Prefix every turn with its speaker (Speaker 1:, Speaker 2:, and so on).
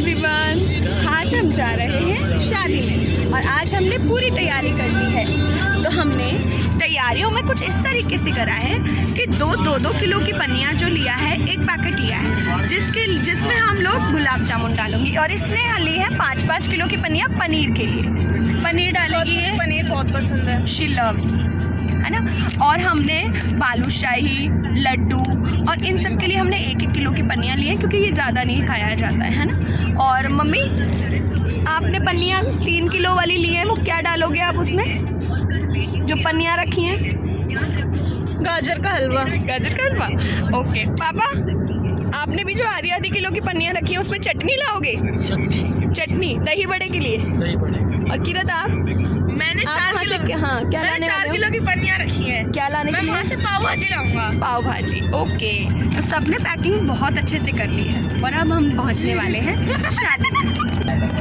Speaker 1: Everyone, आज हम जा रहे हैं शादी में और आज हमने पूरी तैयारी कर ली है। तो हमने तैयारियों में कुछ इस तरीके से करा है कि दो किलो की पन्नियाँ जो लिया है, एक पैकेट लिया है जिसमें हम लोग गुलाब जामुन डालूंगी, और इसने ली है 5-5 किलो की पन्नियाँ पनीर के लिए। पनीर डालेगी,
Speaker 2: पनीर बहुत पसंद है,
Speaker 1: शी लव्स, है ना। और हमने बालूशाही, लड्डू और इन सब के लिए हमने 1-1 किलो की पन्नियाँ ली हैं क्योंकि ये ज़्यादा नहीं खाया जाता है ना। और मम्मी, आपने पन्नियाँ 3 किलो वाली ली हैं, वो क्या डालोगे आप उसमें जो पन्नियाँ रखी हैं?
Speaker 2: गाजर का हलवा।
Speaker 1: गाजर का हलवा, ओके। पापा, आपने भी जो आधी किलो की पन्नियाँ रखी हैं उसमें चटनी लाओगे? चटनी दही बड़े के लिए।
Speaker 3: दही बड़े।
Speaker 1: और किरत, आप?
Speaker 2: मैंने 4 किलो,
Speaker 1: हाँ, क्या लाने
Speaker 2: 4 किलो की पन्नियाँ रखी हैं।
Speaker 1: क्या लाने के लिए?
Speaker 2: मैं वहाँ से पाव भाजी लाऊंगा।
Speaker 1: पाव भाजी, ओके। तो सबने पैकिंग बहुत अच्छे से कर ली है और अब हम पहुंचने वाले हैं शादी में।